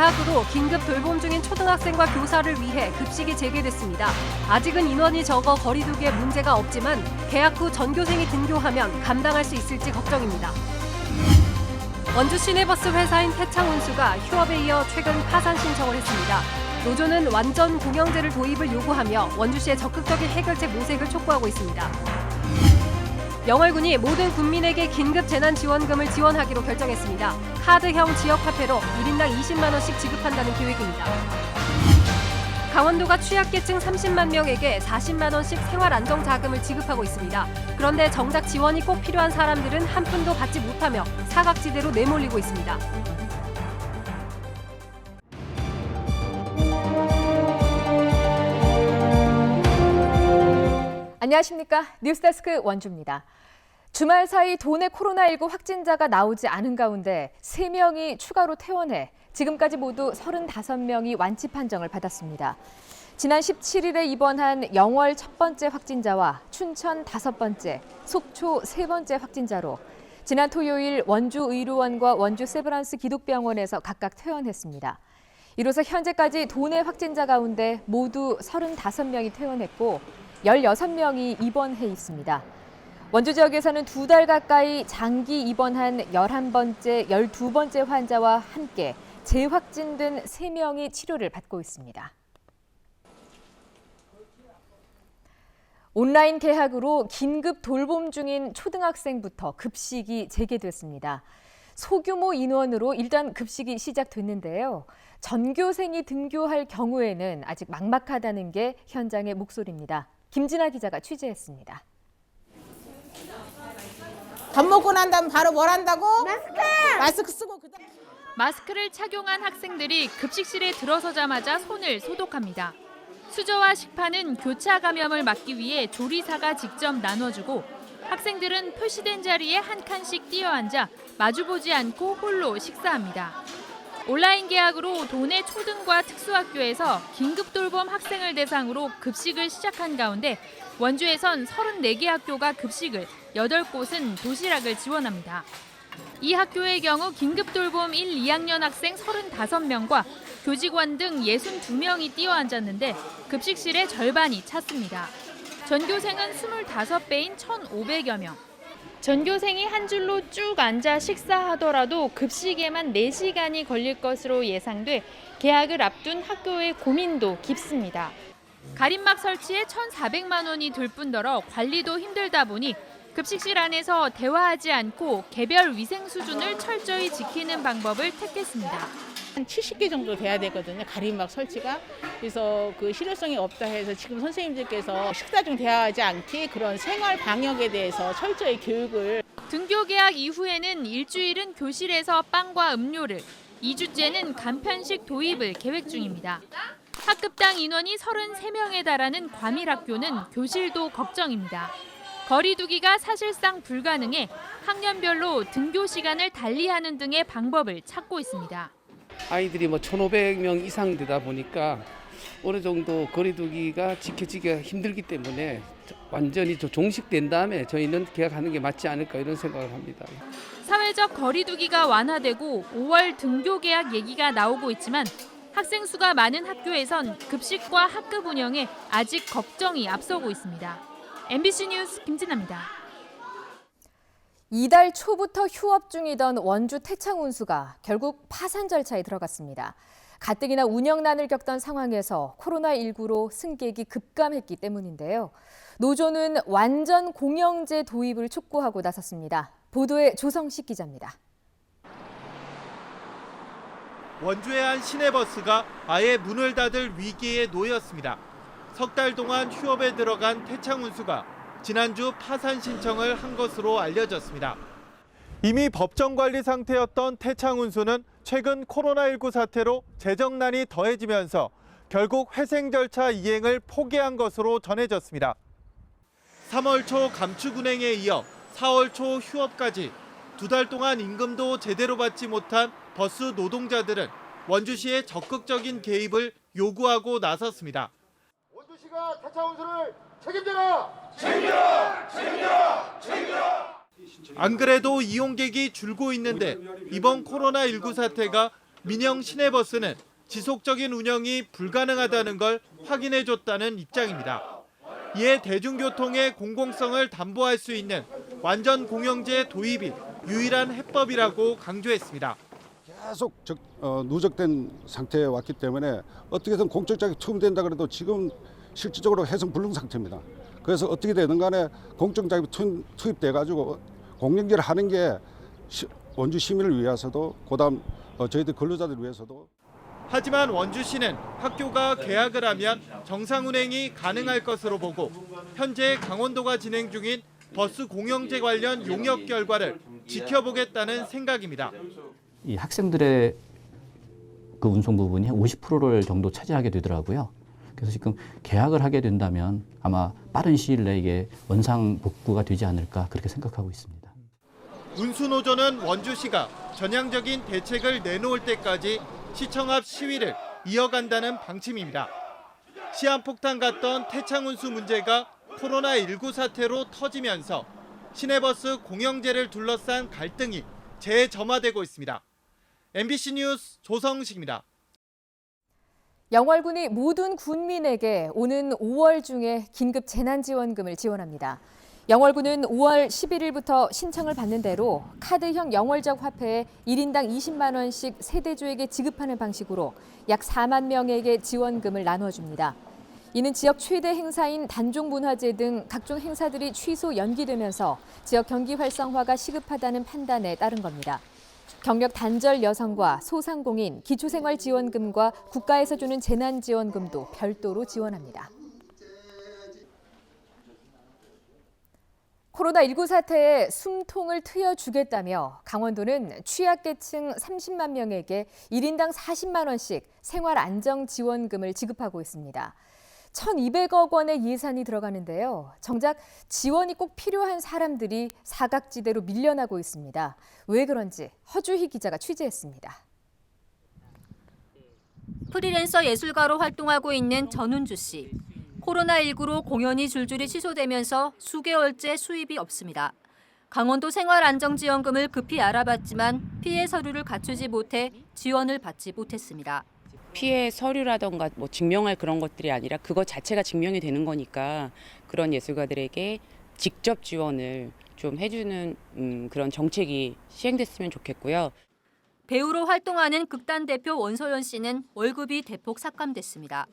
개학으로 긴급 돌봄 중인 초등학생과 교사를 위해 급식이 재개됐습니다. 아직은 인원이 적어 거리 두기에 문제가 없지만 개학 후 전교생이 등교하면 감당할 수 있을지 걱정입니다. 원주 시내버스 회사인 태창운수가 휴업에 이어 최근 파산 신청을 했습니다. 노조는 완전 공영제를 도입을 요구하며 원주시의 적극적인 해결책 모색을 촉구하고 있습니다. 영월군이 모든 국민에게 긴급 재난지원금을 지원하기로 결정했습니다. 카드형 지역화폐로 1인당 20만 원씩 지급한다는 계획입니다. 강원도가 취약계층 30만 명에게 40만 원씩 생활안정자금을 지급하고 있습니다. 그런데 정작 지원이 꼭 필요한 사람들은 한 푼도 받지 못하며 사각지대로 내몰리고 있습니다. 안녕하십니까. 뉴스데스크 원주입니다. 주말 사이 도내 코로나19 확진자가 나오지 않은 가운데 3명이 추가로 퇴원해 지금까지 모두 35명이 완치 판정을 받았습니다. 지난 17일에 입원한 영월 첫 번째 확진자와 춘천 5번째, 속초 3번째 확진자로 지난 토요일 원주 의료원과 원주 세브란스 기독병원에서 각각 퇴원했습니다. 이로써 현재까지 도내 확진자 가운데 모두 35명이 퇴원했고 16명이 입원해 있습니다. 원주 지역에서는 2달 가까이 장기 입원한 11번째, 12번째 환자와 함께 재확진된 3명이 치료를 받고 있습니다. 온라인 개학으로 긴급 돌봄 중인 초등학생부터 급식이 재개됐습니다. 소규모 인원으로 일단 급식이 시작됐는데요. 전교생이 등교할 경우에는 아직 막막하다는 게 현장의 목소리입니다. 김진아 기자가 취재했습니다. 밥 먹고 난 다음 바로 뭘 한다고? 마스크 쓰고 그다음. 마스크를 착용한 학생들이 급식실에 들어서자마자 손을 소독합니다. 수저와 식판은 교차 감염을 막기 위해 조리사가 직접 나눠주고 학생들은 표시된 자리에 한 칸씩 뛰어앉아 마주보지 않고 홀로 식사합니다. 온라인 개학으로 도내 초등과 특수학교에서 긴급 돌봄 학생을 대상으로 급식을 시작한 가운데 원주에선 34개 학교가 급식을, 8곳은 도시락을 지원합니다. 이 학교의 경우 긴급 돌봄 1, 2학년 학생 35명과 교직원 등 62명이 뛰어앉았는데 급식실의 절반이 찼습니다. 전교생은 25배인 1,500여 명. 전교생이 한 줄로 쭉 앉아 식사하더라도 급식에만 4시간이 걸릴 것으로 예상돼 개학을 앞둔 학교의 고민도 깊습니다. 가림막 설치에 1,400만 원이 들 뿐더러 관리도 힘들다 보니 급식실 안에서 대화하지 않고 개별 위생 수준을 철저히 지키는 방법을 택했습니다. 한 70개 정도 돼야 되거든요. 가림막 설치가. 그래서 그 실효성이 없다 해서 지금 선생님들께서 식사 중 대화하지 않게 그런 생활 방역에 대해서 철저히 교육을. 등교 개학 이후에는 일주일은 교실에서 빵과 음료를, 2주째는 간편식 도입을 계획 중입니다. 학급당 인원이 33명에 달하는 과밀학교는 교실도 걱정입니다. 거리 두기가 사실상 불가능해 학년별로 등교 시간을 달리하는 등의 방법을 찾고 있습니다. 아이들이 1,500명 이상 되다 보니까 어느 정도 거리 두기가 지켜지기가 힘들기 때문에 완전히 종식된 다음에 저희는 개학하는 게 맞지 않을까 이런 생각을 합니다. 사회적 거리 두기가 완화되고 5월 등교 개학 얘기가 나오고 있지만 학생 수가 많은 학교에선 급식과 학급 운영에 아직 걱정이 앞서고 있습니다. MBC 뉴스 김진아입니다. 이달 초부터 휴업 중이던 원주 태창운수가 결국 파산 절차에 들어갔습니다. 가뜩이나 운영난을 겪던 상황에서 코로나19로 승객이 급감했기 때문인데요. 노조는 완전 공영제 도입을 촉구하고 나섰습니다. 보도에 조성식 기자입니다. 원주의 한 시내버스가 아예 문을 닫을 위기에 놓였습니다. 석 달 동안 휴업에 들어간 태창운수가 지난주 파산 신청을 한 것으로 알려졌습니다. 이미 법정 관리 상태였던 태창운수는 최근 코로나19 사태로 재정난이 더해지면서 결국 회생 절차 이행을 포기한 것으로 전해졌습니다. 3월 초 감축 운행에 이어 4월 초 휴업까지 2달 동안 임금도 제대로 받지 못한 버스 노동자들은 원주시의 적극적인 개입을 요구하고 나섰습니다. 원주시가 태창운수를 책임져라! 안 그래도 이용객이 줄고 있는데 이번 코로나19 사태가 민영 시내버스는 지속적인 운영이 불가능하다는 걸 확인해줬다는 입장입니다. 이에 대중교통의 공공성을 담보할 수 있는 완전 공영제 도입이 유일한 해법이라고 강조했습니다. 계속 누적된 상태에 왔기 때문에 어떻게든 공적자격이 투입된다 그래도 지금 실질적으로 해선 불능 상태입니다. 그래서 어떻게 되든 간에 공적자격이 투입돼 가지고 공영제를 하는 게 원주 시민을 위해서도 그다음 저희들 근로자들 위해서도. 하지만 원주시는 학교가 개학을 하면 정상 운행이 가능할 것으로 보고 현재 강원도가 진행 중인 버스 공영제 관련 용역 결과를 지켜보겠다는 생각입니다. 이 학생들의 그 운송 부분이 50%를 정도 차지하게 되더라고요. 그래서 지금 개학을 하게 된다면 아마 빠른 시일 내에 이게 원상복구가 되지 않을까 그렇게 생각하고 있습니다. 운수노조는 원주시가 전향적인 대책을 내놓을 때까지 시청 앞 시위를 이어간다는 방침입니다. 시한폭탄 같던 태창운수 문제가 코로나19 사태로 터지면서 시내버스 공영제를 둘러싼 갈등이 재점화되고 있습니다. MBC 뉴스 조성식입니다. 영월군이 모든 군민에게 오는 5월 중에 긴급 재난지원금을 지원합니다. 영월군은 5월 11일부터 신청을 받는 대로 카드형 영월적 화폐에 1인당 20만 원씩 세대주에게 지급하는 방식으로 약 4만 명에게 지원금을 나눠줍니다. 이는 지역 최대 행사인 단종문화제 등 각종 행사들이 취소 연기되면서 지역 경기 활성화가 시급하다는 판단에 따른 겁니다. 경력 단절 여성과 소상공인, 기초생활지원금과 국가에서 주는 재난지원금도 별도로 지원합니다. 코로나19 사태에 숨통을 트여주겠다며 강원도는 취약계층 30만 명에게 1인당 40만 원씩 생활안정지원금을 지급하고 있습니다. 1,200억 원의 예산이 들어가는데요. 정작 지원이 꼭 필요한 사람들이 사각지대로 밀려나고 있습니다. 왜 그런지 허주희 기자가 취재했습니다. 프리랜서 예술가로 활동하고 있는 전운주 씨. 코로나19로 공연이 줄줄이 취소되면서 수개월째 수입이 없습니다. 강원도 생활안정지원금을 급히 알아봤지만 피해 서류를 갖추지 못해 지원을 받지 못했습니다. 피해 서류라던가 뭐 증명할 그런 것들이 아니라 그것 자체가 증명이 되는 거니까 그런 예술가들에게 직접 지원을 좀 해주는 그런 정책이 시행됐으면 좋겠고요. 배우로 활동하는 극단 대표 원소연 씨는 월급이 대폭 삭감됐습니다.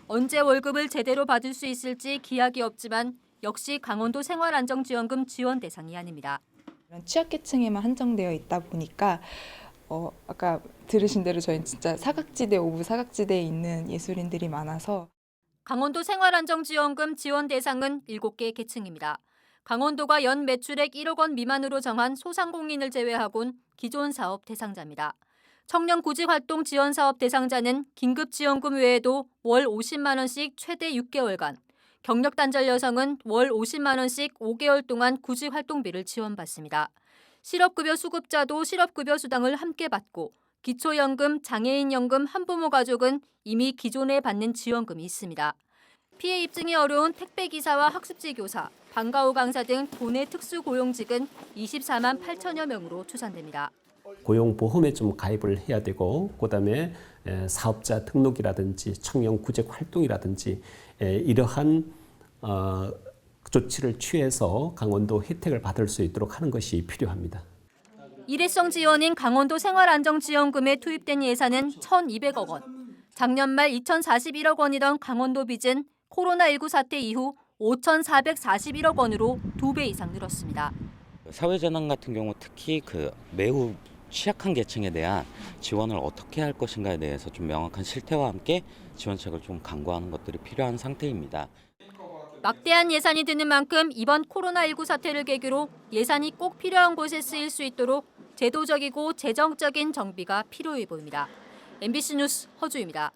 언제 월급을 제대로 받을 수 있을지 기약이 없지만 역시 강원도 생활안정지원금 지원 대상이 아닙니다. 취약계층에만 한정되어 있다 보니까 아까 들으신 대로 저희는 진짜 사각지대 오브 사각지대에 있는 예술인들이 많아서 강원도 생활안정지원금 지원 대상은 7개 계층입니다. 강원도가 연 매출액 1억 원 미만으로 정한 소상공인을 제외하곤 기존 사업 대상자입니다. 청년 구직활동 지원 사업 대상자는 긴급지원금 외에도 월 50만 원씩 최대 6개월간, 경력 단절 여성은 월 50만 원씩 5개월 동안 구직활동비를 지원받습니다. 실업급여 수급자도 실업급여 수당을 함께 받고 기초연금, 장애인연금, 한부모 가족은 이미 기존에 받는 지원금이 있습니다. 피해 입증이 어려운 택배기사와 학습지 교사, 방과후 강사 등 도내 특수고용직은 24만 8천여 명으로 추산됩니다. 고용보험에 좀 가입을 해야 되고 그다음에 사업자 등록이라든지 청년 구직 활동이라든지 이러한 조치를 취해서 강원도 혜택을 받을 수 있도록 하는 것이 필요합니다. 일회성 지원인 강원도 생활안정지원금에 투입된 예산은 1,200억 원. 작년 말 2,041억 원이던 강원도 빚은 코로나19 사태 이후 5,441억 원으로 2배 이상 늘었습니다. 사회재난 같은 경우 특히 매우 취약한 계층에 대한 지원을 어떻게 할 것인가에 대해서 좀 명확한 실태와 함께 지원책을 좀 강구하는 것들이 필요한 상태입니다. 막대한 예산이 드는 만큼 이번 코로나19 사태를 계기로 예산이 꼭 필요한 곳에 쓰일 수 있도록 제도적이고 재정적인 정비가 필요해 보입니다. MBC 뉴스 허주입니다.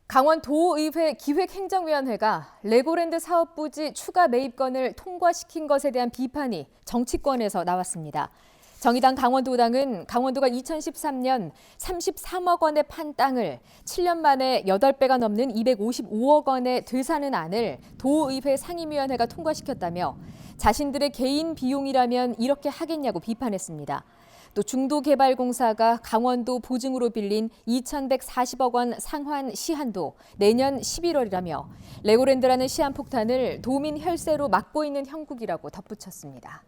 강원도의회 기획행정위원회가 레고랜드 사업 부지 추가 매입건을 통과시킨 것에 대한 비판이 정치권에서 나왔습니다. 정의당 강원도당은 강원도가 2013년 33억 원에 판 땅을 7년 만에 8배가 넘는 255억 원에 되사는 안을 도의회 상임위원회가 통과시켰다며 자신들의 개인 비용이라면 이렇게 하겠냐고 비판했습니다. 또 중도개발공사가 강원도 보증으로 빌린 2,140억 원 상환 시한도 내년 11월이라며 레고랜드라는 시한폭탄을 도민 혈세로 막고 있는 형국이라고 덧붙였습니다.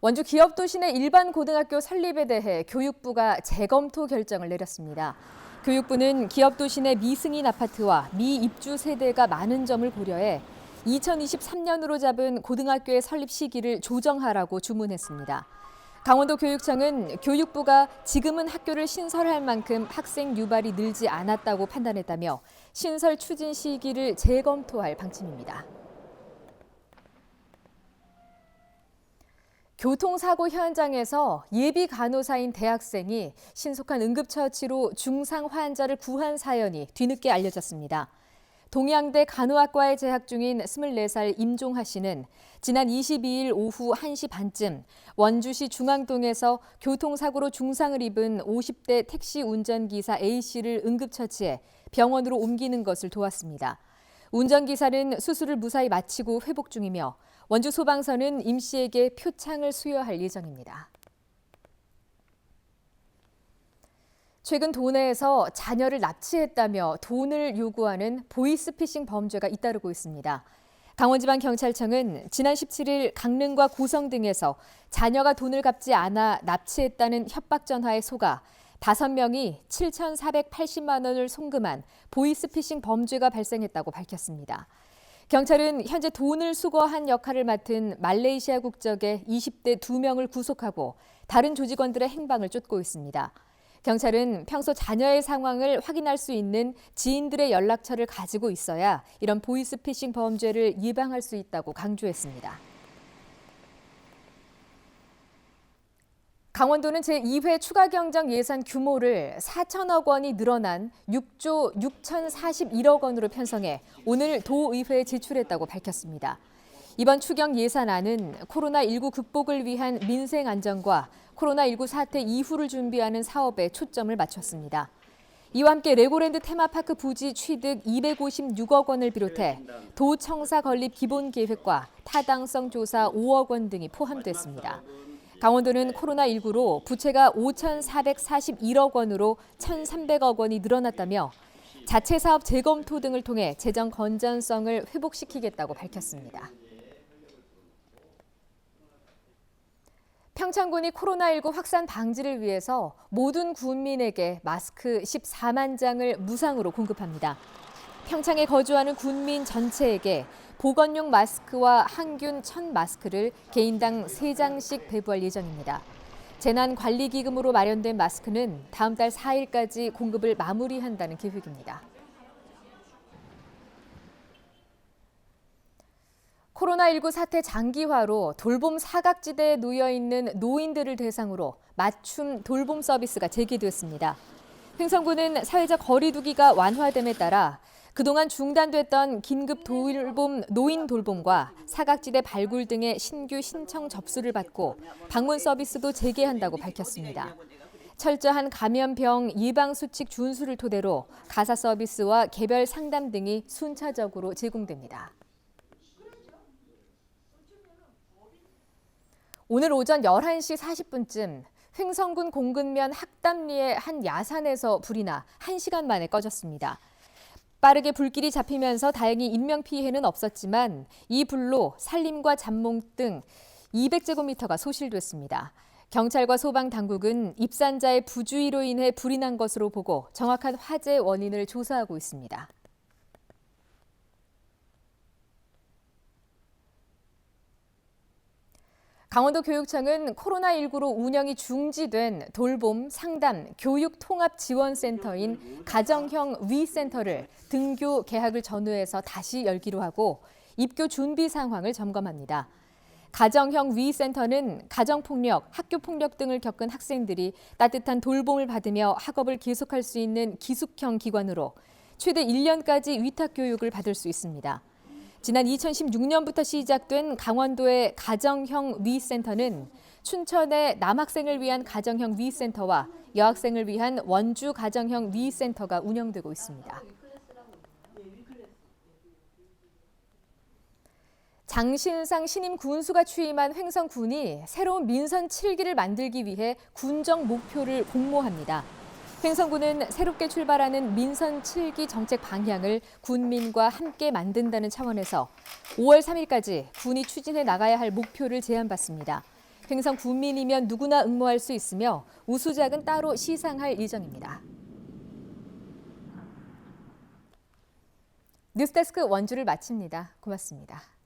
원주 기업도시 내 일반 고등학교 설립에 대해 교육부가 재검토 결정을 내렸습니다. 교육부는 기업도시 내 미승인 아파트와 미입주 세대가 많은 점을 고려해 2023년으로 잡은 고등학교의 설립 시기를 조정하라고 주문했습니다. 강원도 교육청은 교육부가 지금은 학교를 신설할 만큼 학생 유발이 늘지 않았다고 판단했다며 신설 추진 시기를 재검토할 방침입니다. 교통사고 현장에서 예비 간호사인 대학생이 신속한 응급처치로 중상 환자를 구한 사연이 뒤늦게 알려졌습니다. 동양대 간호학과에 재학 중인 24살 임종하 씨는 지난 22일 오후 1시 반쯤 원주시 중앙동에서 교통사고로 중상을 입은 50대 택시 운전기사 A씨를 응급처치해 병원으로 옮기는 것을 도왔습니다. 운전기사는 수술을 무사히 마치고 회복 중이며 원주 소방서는 임 씨에게 표창을 수여할 예정입니다. 최근 도내에서 자녀를 납치했다며 돈을 요구하는 보이스피싱 범죄가 잇따르고 있습니다. 강원지방경찰청은 지난 17일 강릉과 고성 등에서 자녀가 돈을 갚지 않아 납치했다는 협박 전화에 속아 5명이 7,480만 원을 송금한 보이스피싱 범죄가 발생했다고 밝혔습니다. 경찰은 현재 돈을 수거한 역할을 맡은 말레이시아 국적의 20대 2명을 구속하고 다른 조직원들의 행방을 쫓고 있습니다. 경찰은 평소 자녀의 상황을 확인할 수 있는 지인들의 연락처를 가지고 있어야 이런 보이스피싱 범죄를 예방할 수 있다고 강조했습니다. 강원도는 제2회 추가경정 예산 규모를 4천억 원이 늘어난 6조 6,041억 원으로 편성해 오늘 도의회에 제출했다고 밝혔습니다. 이번 추경 예산안은 코로나19 극복을 위한 민생 안정과 코로나19 사태 이후를 준비하는 사업에 초점을 맞췄습니다. 이와 함께 레고랜드 테마파크 부지 취득 256억 원을 비롯해 도청사 건립 기본계획과 타당성 조사 5억 원 등이 포함됐습니다. 강원도는 코로나19로 부채가 5,441억 원으로 1,300억 원이 늘어났다며 자체 사업 재검토 등을 통해 재정 건전성을 회복시키겠다고 밝혔습니다. 평창군이 코로나19 확산 방지를 위해서 모든 군민에게 마스크 14만 장을 무상으로 공급합니다. 평창에 거주하는 군민 전체에게 보건용 마스크와 항균 1,000마스크를 개인당 3장씩 배부할 예정입니다. 재난관리기금으로 마련된 마스크는 다음 달 4일까지 공급을 마무리한다는 계획입니다. 코로나19 사태 장기화로 돌봄 사각지대에 놓여있는 노인들을 대상으로 맞춤 돌봄 서비스가 재개됐습니다. 횡성구는 사회적 거리 두기가 완화됨에 따라 그동안 중단됐던 긴급 돌봄, 노인 돌봄과 사각지대 발굴 등의 신규 신청 접수를 받고 방문 서비스도 재개한다고 밝혔습니다. 철저한 감염병 예방수칙 준수를 토대로 가사 서비스와 개별 상담 등이 순차적으로 제공됩니다. 오늘 오전 11시 40분쯤 횡성군 공근면 학담리의 한 야산에서 불이 나 1시간 만에 꺼졌습니다. 빠르게 불길이 잡히면서 다행히 인명피해는 없었지만 이 불로 산림과 잡목 등 200제곱미터가 소실됐습니다. 경찰과 소방당국은 입산자의 부주의로 인해 불이 난 것으로 보고 정확한 화재 원인을 조사하고 있습니다. 강원도 교육청은 코로나19로 운영이 중지된 돌봄, 상담, 교육 통합 지원센터인 가정형 위센터를 등교 개학을 전후해서 다시 열기로 하고 입교 준비 상황을 점검합니다. 가정형 위센터는 가정폭력, 학교폭력 등을 겪은 학생들이 따뜻한 돌봄을 받으며 학업을 계속할 수 있는 기숙형 기관으로 최대 1년까지 위탁교육을 받을 수 있습니다. 지난 2016년부터 시작된 강원도의 가정형 위센터는 춘천의 남학생을 위한 가정형 위센터와 여학생을 위한 원주 가정형 위센터가 운영되고 있습니다. 장신상 신임 군수가 취임한 횡성군이 새로운 민선 7기를 만들기 위해 군정 목표를 공모합니다. 횡성군은 새롭게 출발하는 민선 7기 정책 방향을 군민과 함께 만든다는 차원에서 5월 3일까지 군이 추진해 나가야 할 목표를 제안받습니다. 횡성 군민이면 누구나 응모할 수 있으며 우수작은 따로 시상할 예정입니다. 뉴스데스크 원주를 마칩니다. 고맙습니다.